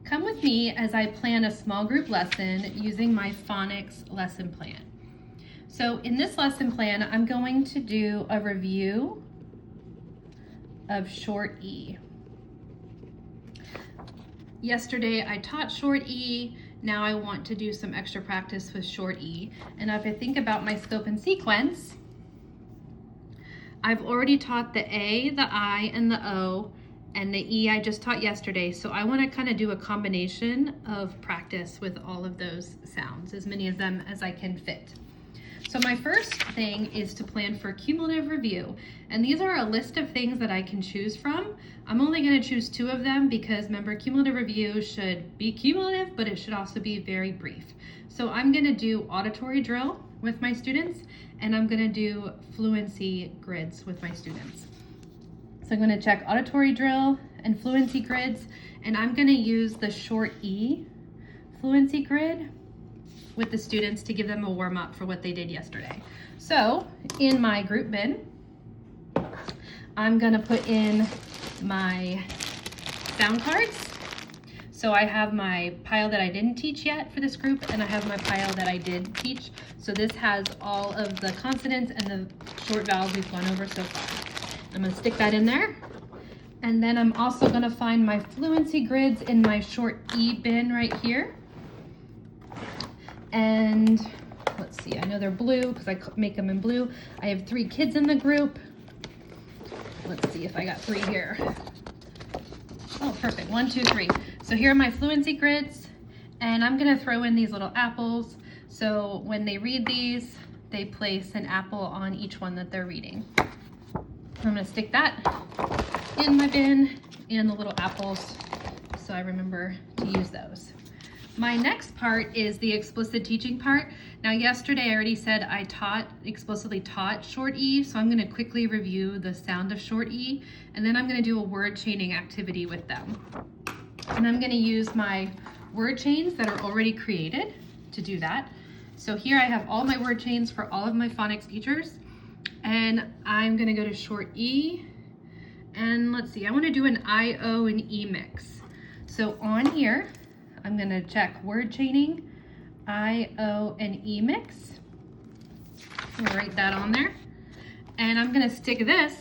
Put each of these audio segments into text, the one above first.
Come with me as I plan a small group lesson using my phonics lesson plan. So in this lesson plan, I'm going to do a review of short E. Yesterday I taught short E, now I want to do some extra practice with short E. And if I think about my scope and sequence, I've already taught the A, the I, and the O, and the E I just taught yesterday. So I want to kind of do a combination of practice with all of those sounds, as many of them as I can fit. So my first thing is to plan for cumulative review. And these are a list of things that I can choose from. I'm only going to choose 2 of them because remember, cumulative review should be cumulative, but it should also be very brief. So I'm going to do auditory drill with my students, and I'm going to do fluency grids with my students. So I'm going to check auditory drill and fluency grids, and I'm going to use the short E fluency grid with the students to give them a warm up for what they did yesterday. So in my group bin, I'm going to put in my sound cards. So I have my pile that I didn't teach yet for this group, and I have my pile that I did teach. So this has all of the consonants and the short vowels we've gone over so far. I'm going to stick that in there. And then I'm also going to find my fluency grids in my short E bin right here. And let's see, I know they're blue because I make them in blue. I have 3 kids in the group. Let's see if I got 3 here. Oh, perfect. 1, 2, 3. So here are my fluency grids, and I'm going to throw in these little apples. So when they read these, they place an apple on each one that they're reading. I'm going to stick that in my bin and the little apples so I remember to use those. My next part is the explicit teaching part. Now yesterday I already said I explicitly taught short E, so I'm going to quickly review the sound of short E, and then I'm going to do a word chaining activity with them. And I'm going to use my word chains that are already created to do that. So here I have all my word chains for all of my phonics teachers, and I'm going to go to short E, and let's see, I want to do an I, O, and E mix. So on here, I'm going to check word chaining, I, O, and E mix. I'll write that on there. And I'm going to stick this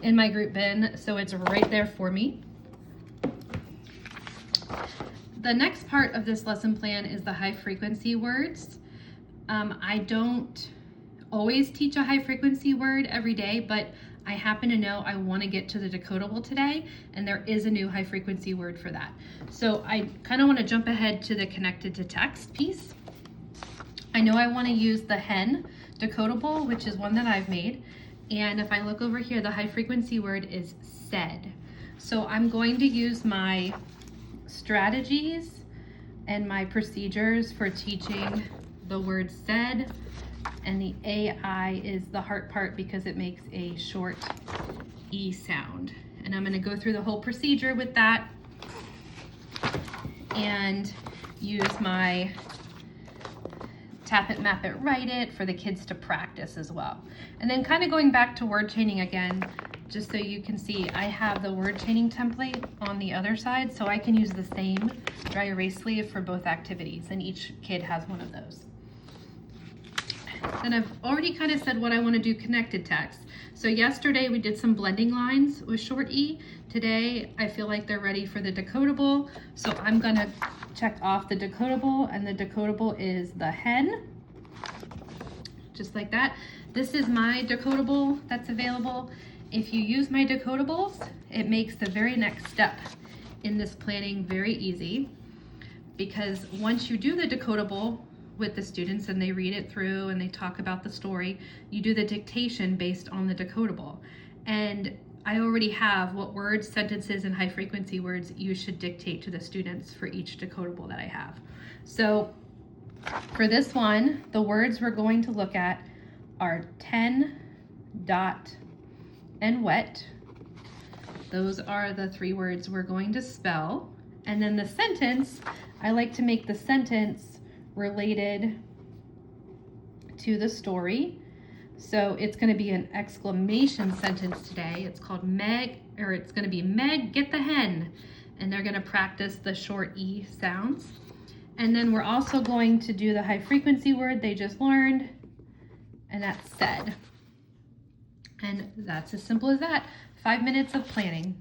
in my group bin so it's right there for me. The next part of this lesson plan is the high frequency words. I don't always teach a high frequency word every day, but I happen to know I want to get to the decodable today, and there is a new high frequency word for that. So I kind of want to jump ahead to the connected to text piece. I know I want to use the hen decodable, which is one that I've made. And if I look over here, the high frequency word is said. So I'm going to use my strategies and my procedures for teaching the word said. And the AI is the heart part because it makes a short E sound. And I'm going to go through the whole procedure with that and use my tap it, map it, write it for the kids to practice as well. And then kind of going back to word chaining again, just so you can see, I have the word chaining template on the other side, so I can use the same dry erase sleeve for both activities, and each kid has one of those. And I've already kind of said what I want to do connected text. So yesterday we did some blending lines with short E. Today I feel like they're ready for the decodable. So I'm going to check off the decodable, and the decodable is the hen. Just like that. This is my decodable that's available. If you use my decodables, it makes the very next step in this planning very easy, because once you do the decodable with the students and they read it through and they talk about the story, you do the dictation based on the decodable. And I already have what words, sentences, and high frequency words you should dictate to the students for each decodable that I have. So for this one, the words we're going to look at are 10, dot, and wet. Those are the 3 words we're going to spell. And then the sentence, I like to make the sentence related to the story. So it's going to be an exclamation sentence today. It's called Meg, or it's going to be Meg, get the hen. and they're gonna practice the short E sounds. And then we're also going to do the high frequency word they just learned, and that's said. And that's as simple as that. 5 minutes of planning.